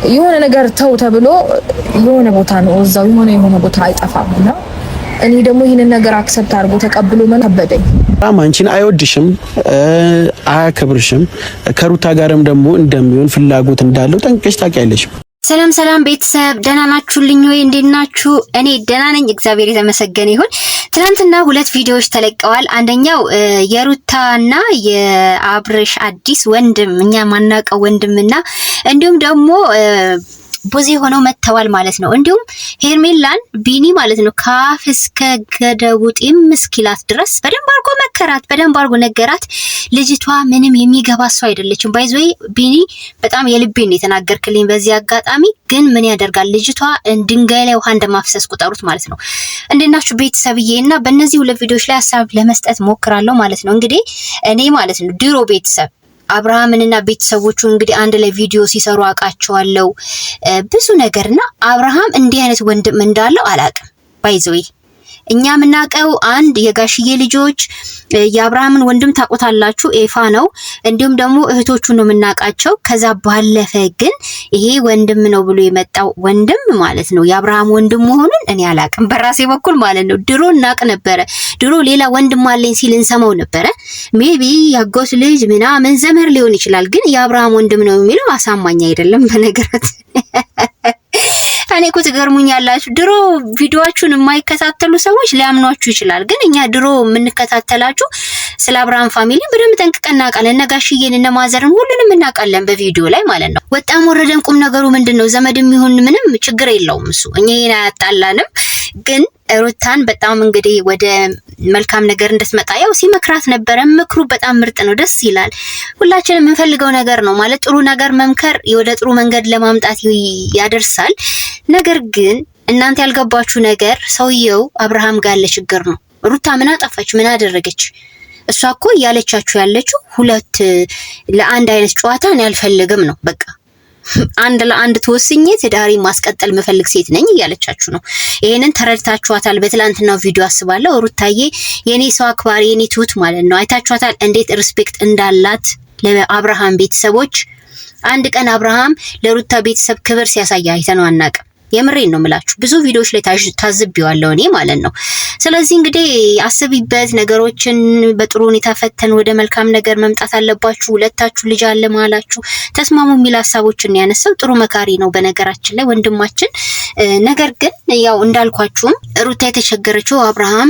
የሆነ ነገር ተው ተብሎ የሆነ ቦታ ነው እዛው የሆነ ቦታ አይጠፋምና እኔ ደግሞ ይሄንን ነገር አክሰፕት አድርጎ ተቀብሎ መነበደኝ አንቺን አይወድሽም አያከብርሽም ከሩታ ጋርም ደግሞ እንደሚሆን ፍላጎት እንዳለው ጠንቅቀሽ ታውቂያለሽ። ሰላም ቤተሰብ ደህና ናችሁልኝ ወይ? እንዴት ናችሁ? እኔ ደህና ነኝ፣ እግዚአብሔር የተመሰገነ ይሁን። ትናንትና ሁለት ቪዲዮዎች ተለቀዋል። አንደኛው የሩታና የአብርሽ አዲስ ወንድም እኛ ማናቀው ወንድምና እንዲሁም ደግሞ ቡዜ ሆነው መተዋል ማለት ነው። እንዲሁም ሄርሜላን ቢኒ ማለት ነው ካፍ እስከ ገደቡ ጢም ምስኪላት ድረስ በደንብ አርጎ መከራት፣ በደንብ አርጎ ነገራት። ልጅቷ ምንም የሚገባ ሰው አይደለችም። ባይዘይ ቢኒ በጣም የልቤን የተናገርክልኝ በዚህ አጋጣሚ። ግን ምን ያደርጋል ልጅቷ ድንጋይ ላይ ውሃ እንደማፍሰስ ቁጠሩት ማለት ነው። እንደናችሁ ቤተሰብዬና በእነዚህ ሁለት ቪዲዮዎች ላይ ሐሳብ ለመስጠት ሞክራለሁ ማለት ነው። እንግዲህ እኔ ማለት ነው ድሮ ቤተሰብ አብርሃምንና ቤተሰቦቹ እንግዲህ አንድ ላይ ቪዲዮ ሲሰሩ አውቃቸዋለሁ ብዙ ነገርና አብርሃም እንዲህ አይነት ወንድም እንዳለው አላውቅም። ባይዘይ እኛ ምናቀው አንድ የጋሽዬ ልጆች የአብርሃምን ወንድም ታቆታላችሁ ኤፋ ነው። እንዲሁም ደግሞ እህቶቹ ነው ምናቃቸው። ከዛ ባለፈ ግን ይሄ ወንድም ነው ብሎ የመጣው ወንድም ማለት ነው የአብርሃም ወንድም መሆኑን እኔ አላቅም በራሴ በኩል ማለት ነው። ድሮ እናቅ ነበረ። ድሮ ሌላ ወንድም አለኝ ሲል እንሰማው ነበረ። ሜቢ ያጎት ልጅ ምናምን ዘመር ሊሆን ይችላል። ግን የአብርሃም ወንድም ነው የሚለው አሳማኝ አይደለም በነገራት እኔ እኮ ትገርሙኛላችሁ። ድሮ ቪዲዮአችሁን የማይከታተሉ ሰዎች ሊያምኗችሁ ይችላል። ግን እኛ ድሮ የምንከታተላችሁ ስለ አብርሃም ፋሚሊ በደንብ ጠንቅቀን እናውቃለን። ነጋሽዬን እና ማዘርን ሁሉንም እናውቃለን በቪዲዮ ላይ ማለት ነው። ወጣም ወረደም ቁም ነገሩ ምንድነው ዘመድም ይሁን ምንም ችግር የለውም እሱ እኛ ይሄን አያጣላንም። ግን ሩታን በጣም እንግዲህ ወደ መልካም ነገር እንድትመጣ ያው ሲመክራት ነበረ። ምክሩ በጣም ምርጥ ነው፣ ደስ ይላል። ሁላችንም የምንፈልገው ነገር ነው ማለት ጥሩ ነገር መምከር ወደ ጥሩ መንገድ ለማምጣት ያደርሳል። ነገር ግን እናንተ ያልገባችሁ ነገር ሰውየው አብርሃም ጋር ያለ ችግር ነው። ሩታ ምን አጠፋች? ምን አደረገች? እሷ እኮ ያለቻችሁ ያለችው ሁለት ለአንድ አይነት ጨዋታ ነው ያልፈልግም ነው በቃ አንድ ለአንድ ተወስኜ ትዳሪ ማስቀጠል መፈልግ ሴት ነኝ እያለቻችሁ ነው። ይሄንን ተረድታችኋታል። በትላንትናው ቪዲዮ አስባለሁ ሩታዬ የኔ ሰው አክባሪ የኔ ትሁት ማለት ነው። አይታችኋታል እንዴት ሪስፔክት እንዳላት ለአብርሃም ቤተሰቦች። አንድ ቀን አብርሃም ለሩታ ቤተሰብ ክብር ሲያሳይ አይተነው አናውቅም። የምሬን ነው የምላችሁ። ብዙ ቪዲዮዎች ላይ ታዝቤዋለሁ እኔ ማለት ነው። ስለዚህ እንግዲህ አስቢበት፣ ነገሮችን በጥሩ ሁኔታ ፈተን ወደ መልካም ነገር መምጣት አለባችሁ። ሁለታችሁ ልጅ አለ ማላችሁ ተስማሙ የሚል ሐሳቦችን ያነሳው ጥሩ መካሪ ነው በነገራችን ላይ ወንድማችን። ነገር ግን ያው እንዳልኳችሁም ሩታ የተቸገረችው አብርሃም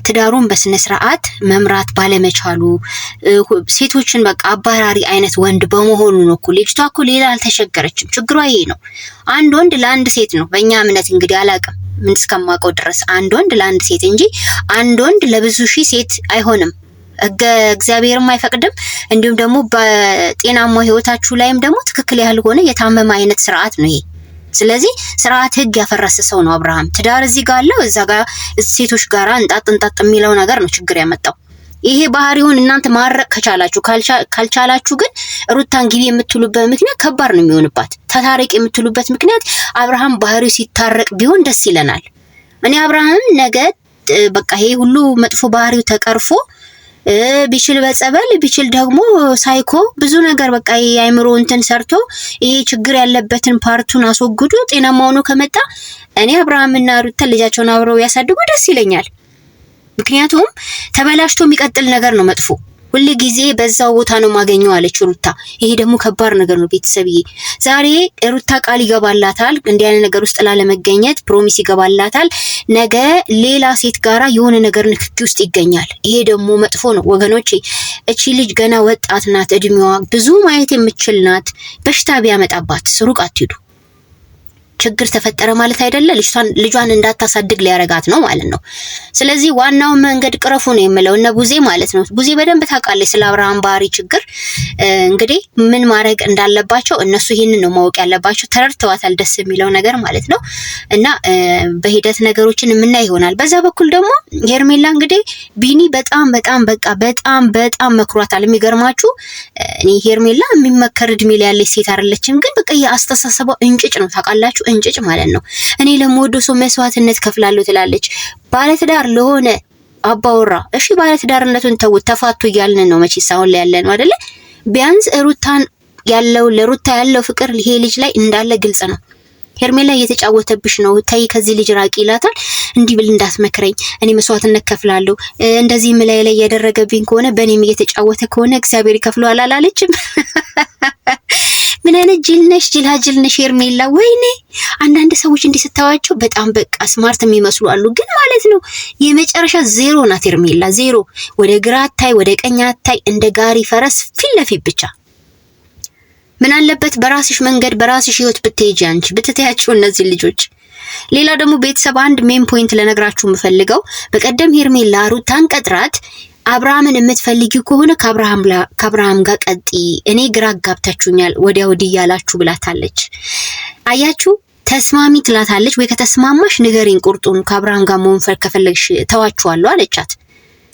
ትዳሩን በስነ ስርዓት መምራት ባለመቻሉ ሴቶችን በቃ አባራሪ አይነት ወንድ በመሆኑ ነው እኮ። ልጅቷ እኮ ሌላ አልተቸገረችም። ችግሯ ይሄ ነው። አንድ ወንድ ለአንድ ሴት ነው በእኛ እምነት እንግዲህ አላውቅም ምን እስከማውቀው ድረስ አንድ ወንድ ለአንድ ሴት እንጂ አንድ ወንድ ለብዙ ሺህ ሴት አይሆንም። እግዚአብሔርም አይፈቅድም። እንዲሁም ደግሞ በጤናማ ህይወታችሁ ላይም ደግሞ ትክክል ያልሆነ የታመመ አይነት ስርዓት ነው ይሄ። ስለዚህ ስርዓት ህግ ያፈረሰ ሰው ነው አብርሃም። ትዳር እዚህ ጋር አለው እዛ ጋር ሴቶች ጋር እንጣጥ የሚለው ነገር ነው ችግር ያመጣው። ይሄ ባህሪውን እናንተ ማረቅ ከቻላችሁ ካልቻላችሁ ግን ሩታን ግቢ የምትሉበት ምክንያት ከባድ ነው የሚሆንባት። ተታረቅ የምትሉበት ምክንያት አብርሃም ባህሪው ሲታረቅ ቢሆን ደስ ይለናል። እኔ አብርሃም ነገ በቃ ይሄ ሁሉ መጥፎ ባህሪው ተቀርፎ ቢችል በጸበል ቢችል ደግሞ ሳይኮ ብዙ ነገር በቃ የአይምሮ እንትን ሰርቶ ይሄ ችግር ያለበትን ፓርቱን አስወግዶ ጤናማ ሆኖ ከመጣ እኔ አብርሃምና ሩታ ልጃቸውን አብረው ያሳድጉ ደስ ይለኛል። ምክንያቱም ተበላሽቶ የሚቀጥል ነገር ነው መጥፎ። ሁሉ ጊዜ በዛው ቦታ ነው ማገኘው አለች ሩታ። ይሄ ደግሞ ከባድ ነገር ነው ቤተሰብዬ። ዛሬ ሩታ ቃል ይገባላታል እንዲህ አይነት ነገር ውስጥ ላለመገኘት ፕሮሚስ ይገባላታል። ነገ ሌላ ሴት ጋራ የሆነ ነገር ንክኪ ውስጥ ይገኛል። ይሄ ደግሞ መጥፎ ነው ወገኖቼ። እቺ ልጅ ገና ወጣት ናት፣ እድሜዋ ብዙ ማየት የምትችል ናት። በሽታ ቢያመጣባት ሩቅ አትሂዱ። ችግር ተፈጠረ ማለት አይደለ ልጇን እንዳታሳድግ ሊያረጋት ነው ማለት ነው። ስለዚህ ዋናው መንገድ ቅረፉ ነው የምለው እነ ቡዜ ማለት ነው። ቡዜ በደንብ ታውቃለች ስለ አብርሃም ባህሪ ችግር። እንግዲህ ምን ማድረግ እንዳለባቸው እነሱ ይሄንን ነው ማወቅ ያለባቸው። ተረድተዋታል ደስ የሚለው ነገር ማለት ነው። እና በሂደት ነገሮችን የምናይ ይሆናል። በዛ በኩል ደግሞ ሄርሜላ እንግዲህ ቢኒ በጣም በጣም መክሯታል። የሚገርማችሁ እኔ ሄርሜላ የሚመከር እድሜ ላይ ያለች ሴት አይደለችም። ግን በቃ የአስተሳሰቧ እንጭጭ ነው ታውቃላችሁ። እንጭጭ ማለት ነው። እኔ ለምወደው ሰው መስዋዕትነት ከፍላለሁ ትላለች። ባለትዳር ለሆነ አባወራ እሺ ባለትዳርነቱን ተውት፣ ተፋቱ እያልን ነው መቼስ አሁን ላይ ያለነው አይደለ? ቢያንስ ሩታን ያለው ለሩታ ያለው ፍቅር ይሄ ልጅ ላይ እንዳለ ግልጽ ነው። ሄርሜላ እየተጫወተብሽ ነው፣ ተይ ከዚህ ልጅ ራቂ ይላታል። እንዲህ ብል እንዳትመክረኝ፣ እኔ መስዋዕትነት ከፍላለሁ፣ እንደዚህ ምላይ ላይ ያደረገብኝ ከሆነ በእኔም እየተጫወተ ከሆነ እግዚአብሔር ይከፍለዋል አላለችም? ምን አይነት ጅል ነሽ፣ ጅላጅል ነሽ ሄርሜላ። ወይኔ አንዳንድ ሰዎች እንዲህ ስታዋቸው በጣም በቃ ስማርት የሚመስሉ አሉ፣ ግን ማለት ነው የመጨረሻ ዜሮ ናት ሄርሜላ። ዜሮ። ወደ ግራ አታይ፣ ወደ ቀኝ አታይ፣ እንደ ጋሪ ፈረስ ፊት ለፊት ብቻ። ምን አለበት በራስሽ መንገድ በራስሽ ህይወት ብትሄጂ አንቺ ብትተያቸው እነዚህ ልጆች። ሌላ ደግሞ ቤተሰብ አንድ ሜን ፖይንት ለነግራችሁ የምፈልገው በቀደም ሄርሜላ ሩታን ቀጥራት አብርሃምን የምትፈልጊው ከሆነ ከአብርሃም ጋር ቀጢ፣ እኔ ግራ አጋብታችሁኛል ወዲያ ወዲህ ያላችሁ ብላታለች። አያችሁ ተስማሚ ትላታለች ወይ ከተስማማሽ ንገሪኝ ቁርጡን፣ ከአብርሃም ጋር መሆን ከፈለግሽ ተዋችኋለሁ አለቻት።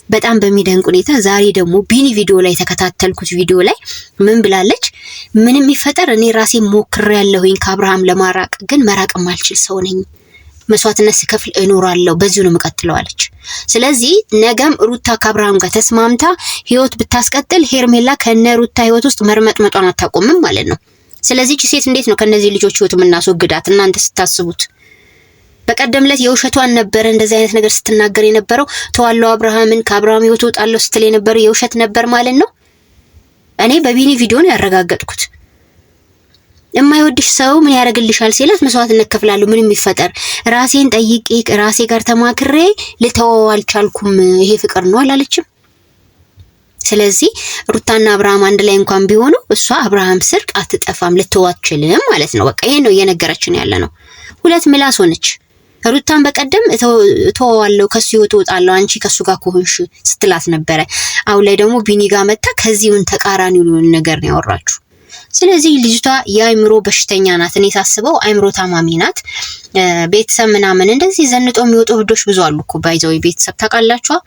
በጣም በሚደንቅ ሁኔታ ዛሬ ደግሞ ቢኒ ቪዲዮ ላይ ተከታተልኩት። ቪዲዮ ላይ ምን ብላለች? ምንም ይፈጠር እኔ ራሴ ሞክሬያለሁኝ ከአብርሃም ለማራቅ፣ ግን መራቅ ማልችል ሰው ነኝ፣ መስዋዕትነት ስከፍል እኖራለሁ፣ በዚሁ ነው የምቀጥለው አለች። ስለዚህ ነገም ሩታ ከአብርሃም ጋር ተስማምታ ህይወት ብታስቀጥል ሄርሜላ ከነ ሩታ ህይወት ውስጥ መርመጥመጧን አታቆምም ማለት ነው። ስለዚህ እቺ ሴት እንዴት ነው ከነዚህ ልጆች ህይወት የምናስወግዳት እናንተ ስታስቡት? በቀደም ዕለት የውሸቷን ነበር እንደዚህ አይነት ነገር ስትናገር የነበረው። ተዋለው አብርሃምን ከአብርሃም ህይወት ወጣለሁ ስትል የነበረው የውሸት ነበር ማለት ነው። እኔ በቢኒ ቪዲዮ ነው ያረጋገጥኩት። የማይወድሽ ሰው ምን ያደርግልሻል ሲላት መስዋዕትነት ከፍላለሁ ምንም ይፈጠር ራሴን ጠይቄ ራሴ ጋር ተማክሬ ልተወው አልቻልኩም፣ ይሄ ፍቅር ነው አላለችም? ስለዚህ ሩታና አብርሃም አንድ ላይ እንኳን ቢሆኑ እሷ አብርሃም ስር አትጠፋም፣ ልትዋችልም ማለት ነው። በቃ ይሄ ነው እየነገረችን ያለ ነው። ሁለት ምላስ ሆነች። ሩታን በቀደም ተወዋለሁ ከሱ ህይወት ወጣለሁ አንቺ ከሱ ጋር ከሆንሽ ስትላት ነበረ። አሁን ላይ ደግሞ ቢኒ ጋር መጣ ከዚህን ተቃራኒውን ነገር ነው ያወራችሁ። ስለዚህ ልጅቷ የአይምሮ በሽተኛ ናት። እኔ ሳስበው አይምሮ ታማሚ ናት። ቤተሰብ ምናምን እንደዚህ ዘንጦ የሚወጡ እብዶች ብዙ አሉ እኮ ባይዘው ቤተሰብ ታውቃላችሁ።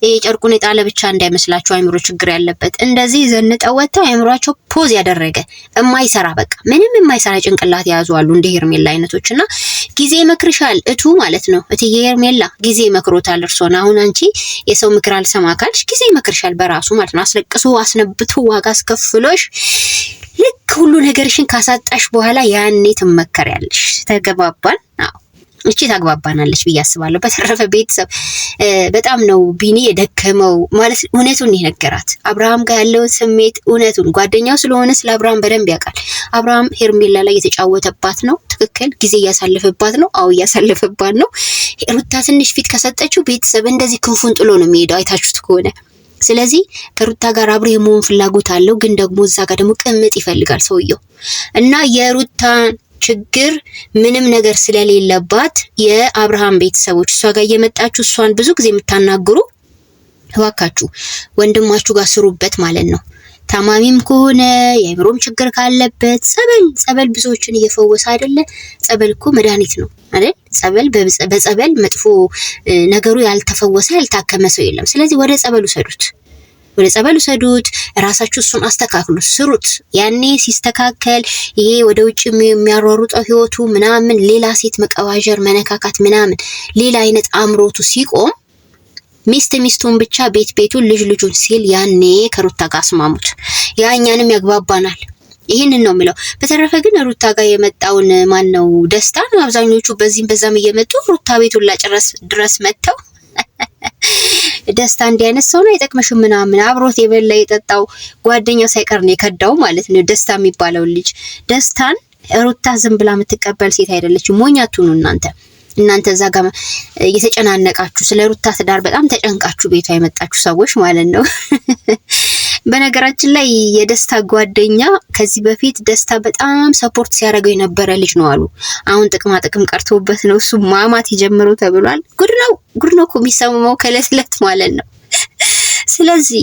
ይሄ ጨርቁን የጣለ ብቻ እንዳይመስላችሁ አይምሮ ችግር ያለበት እንደዚህ ዘንጠው ወጥተው አይምሮአቸው ፖዝ ያደረገ የማይሰራ በቃ ምንም የማይሰራ ጭንቅላት ያዙ አሉ እንደ ሄርሜላ አይነቶችና ጊዜ መክርሻል እቱ ማለት ነው። እትዬ ሄርሜላ ጊዜ መክሮታል እርሶና። አሁን አንቺ የሰው ምክር አልሰማ ካልሽ ጊዜ መክርሻል በራሱ ማለት ነው። አስለቅሶ አስነብቶ ዋጋ አስከፍሎሽ ልክ ሁሉ ነገርሽን ካሳጣሽ በኋላ ያኔ ትመከሪያለሽ። ተገባባን? አዎ እቺ ታግባባናለች ብዬ አስባለሁ። በተረፈ ቤተሰብ በጣም ነው ቢኒ የደከመው ማለት እውነቱን የነገራት አብርሃም ጋር ያለውን ስሜት እውነቱን ጓደኛው ስለሆነ ስለ አብርሃም በደንብ ያውቃል። አብርሃም ሄርሜላ ላይ የተጫወተባት ነው። ትክክል ጊዜ እያሳለፈባት ነው። አዎ እያሳለፈባት ነው። ሩታ ትንሽ ፊት ከሰጠችው ቤተሰብ እንደዚህ ክንፉን ጥሎ ነው የሚሄደው አይታችሁት ከሆነ። ስለዚህ ከሩታ ጋር አብሮ የመሆን ፍላጎት አለው፣ ግን ደግሞ እዛ ጋር ደግሞ ቅምጥ ይፈልጋል ሰውየው እና የሩታ ችግር ምንም ነገር ስለሌለባት የአብርሃም ቤተሰቦች እሷ ጋር እየመጣችሁ እሷን ብዙ ጊዜ የምታናግሩ እባካችሁ ወንድማችሁ ጋር ስሩበት ማለት ነው። ታማሚም ከሆነ የአይምሮም ችግር ካለበት ጸበል ብዙዎችን እየፈወሰ አይደለ? ጸበል እኮ መድኃኒት ነው አይደል? ጸበል በጸበል መጥፎ ነገሩ ያልተፈወሰ ያልታከመ ሰው የለም። ስለዚህ ወደ ጸበሉ ሰዱት፣ ወደ ጸበሉ ሰዱት። ራሳችሁ እሱን አስተካክሉ፣ ስሩት። ያኔ ሲስተካከል ይሄ ወደ ውጭ የሚያሯሩጠው ህይወቱ ምናምን ሌላ ሴት መቀባጀር መነካካት ምናምን ሌላ አይነት አምሮቱ ሲቆም ሚስቱን ብቻ ቤቱን ልጁን ሲል ያኔ ከሩታ ጋር አስማሙት። ያኛንም ያግባባናል። ይሄንን ነው የሚለው። በተረፈ ግን ሩታ ጋር የመጣውን ማን ነው ደስታ ነው። አብዛኞቹ በዚህም በዛም እየመጡ ሩታ ቤቱን ላጨረስ ድረስ መተው ደስታ እንዲህ አይነት ሰው ነው አይጠቅምሽም ምናምን አብሮት የበላ የጠጣው ጓደኛው ሳይቀር ነው የከዳው ማለት ነው። ደስታ የሚባለው ልጅ ደስታን ሩታ ዝም ብላ የምትቀበል ሴት አይደለችም። ሞኝ አትሁኑ እናንተ እዛ ጋር እየተጨናነቃችሁ ስለ ሩታ ትዳር በጣም ተጨንቃችሁ ቤቷ የመጣችሁ ሰዎች ማለት ነው። በነገራችን ላይ የደስታ ጓደኛ ከዚህ በፊት ደስታ በጣም ሰፖርት ሲያደርገው የነበረ ልጅ ነው አሉ። አሁን ጥቅም ቀርቶበት ነው እሱ ማማት የጀመረው ተብሏል። ጉድ ነው እኮ የሚሰማው ከለስለት ማለት ነው። ስለዚህ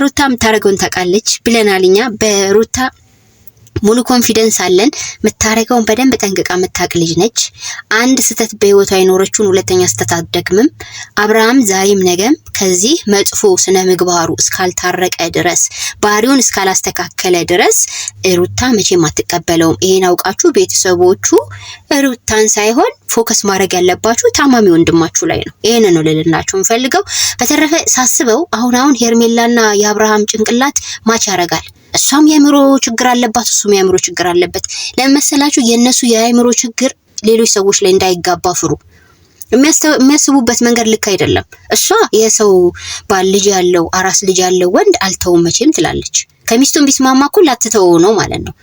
ሩታ የምታደርገውን ታውቃለች ብለናል እኛ በሩታ ሙሉ ኮንፊደንስ አለን። የምታረገውን በደንብ ጠንቅቃ የምታውቅ ልጅ ነች። አንድ ስተት በህይወቷ የኖረችውን ሁለተኛ ስተት አትደግምም። አብርሃም ዛሬም ነገም ከዚህ መጥፎ ስነ ምግባሩ እስካልታረቀ ድረስ ባህሪውን እስካላስተካከለ ድረስ ሩታ መቼም አትቀበለውም። ይሄን አውቃችሁ ቤተሰቦቹ ሩታን ሳይሆን ፎከስ ማድረግ ያለባችሁ ታማሚ ወንድማችሁ ላይ ነው። ይሄን ነው ልልላችሁ እንፈልገው። በተረፈ ሳስበው አሁን ሄርሜላና የአብርሃም ጭንቅላት ማች ያረጋል። እሷም የአእምሮ ችግር አለባት፣ እሱም የአእምሮ ችግር አለበት። ለመሰላችሁ የነሱ የአእምሮ ችግር ሌሎች ሰዎች ላይ እንዳይጋባ ፍሩ። የሚያስቡበት መንገድ ልክ አይደለም። እሷ የሰው ባል ልጅ ያለው አራስ ልጅ ያለው ወንድ አልተውም መቼም ትላለች። ከሚስቱም ቢስማማ እኮ ላትተው ነው ማለት ነው።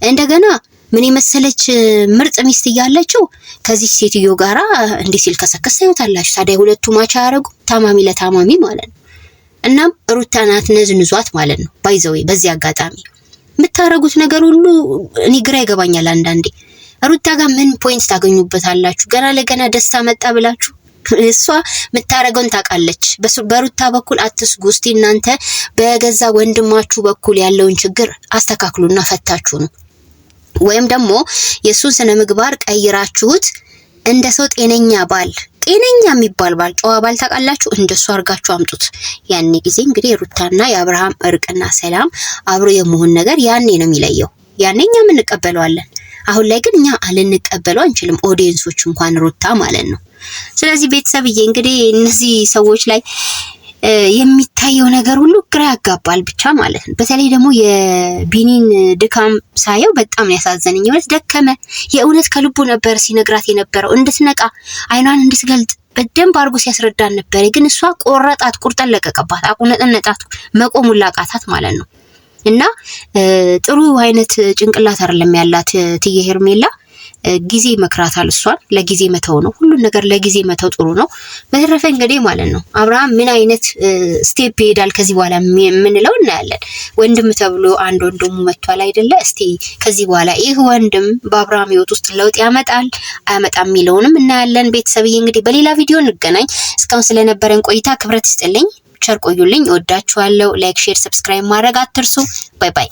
እንደገና ምን የመሰለች ምርጥ ሚስት እያለችው ከዚህ ሴትዮ ጋራ እንዲህ ሲል ከሰከሰ ይወጣላችሁ። ታዲያ ሁለቱ ማቻ ያረጉ ታማሚ ለታማሚ ማለት ነው። እናም ሩታን አትነዝንዟት ማለት ነው። ባይዘዌ በዚህ አጋጣሚ የምታረጉት ነገር ሁሉ እኔ ግራ ይገባኛል አንዳንዴ። ሩታ ጋር ምን ፖይንት ታገኙበታላችሁ? ገና ለገና ደስታ መጣ ብላችሁ እሷ የምታረገውን ታውቃለች። በሩታ በኩል አትስጉ። እስቲ እናንተ በገዛ ወንድማችሁ በኩል ያለውን ችግር አስተካክሉና ፈታችሁ ነው። ወይም ደግሞ የሱን ስነ ምግባር ቀይራችሁት እንደ ሰው ጤነኛ ባል፣ ጤነኛ የሚባል ባል፣ ጨዋ ባል ታውቃላችሁ፣ እንደሱ አርጋችሁ አምጡት። ያኔ ጊዜ እንግዲህ ሩታና የአብርሃም እርቅና ሰላም አብሮ የመሆን ነገር ያኔ ነው የሚለየው። ያኔ እኛም እንቀበለዋለን። አሁን ላይ ግን እኛ አልንቀበለው አንችልም፣ ኦዲየንሶች እንኳን ሩታ ማለት ነው። ስለዚህ ቤተሰብዬ እንግዲህ እነዚህ ሰዎች ላይ የሚታየው ነገር ሁሉ ግራ ያጋባል ብቻ ማለት ነው። በተለይ ደግሞ የቢኒን ድካም ሳየው በጣም ያሳዘነኝ። ማለት ደከመ። የእውነት ከልቡ ነበር ሲነግራት የነበረው እንድትነቃ፣ አይኗን እንድትገልጥ በደንብ አድርጎ ሲያስረዳን ነበር። ግን እሷ ቆረጣት፣ ቁርጠን ለቀቀባት፣ አቁነጠነጣት፣ መቆሙን ላቃታት ማለት ነው። እና ጥሩ አይነት ጭንቅላት አይደለም ያላት ትዬ ሄርሜላ። ጊዜ መክራታል። እሷን ለጊዜ መተው ነው፣ ሁሉን ነገር ለጊዜ መተው ጥሩ ነው። በተረፈ እንግዲህ ማለት ነው አብርሃም ምን አይነት ስቴፕ ይሄዳል ከዚህ በኋላ የምንለው እናያለን። ወንድም ተብሎ አንድ ወንድሙ መጥቷል አይደለ? እስቲ ከዚህ በኋላ ይህ ወንድም በአብርሃም ህይወት ውስጥ ለውጥ ያመጣል አያመጣም የሚለውንም እናያለን። ቤተሰብዬ እንግዲህ በሌላ ቪዲዮ እንገናኝ። እስካሁን ስለነበረን ቆይታ ክብረት ይስጥልኝ። ቸር ቆዩልኝ። እወዳችኋለሁ። ላይክ፣ ሼር፣ ሰብስክራይብ ማድረግ አትርሱ። ባይ ባይ።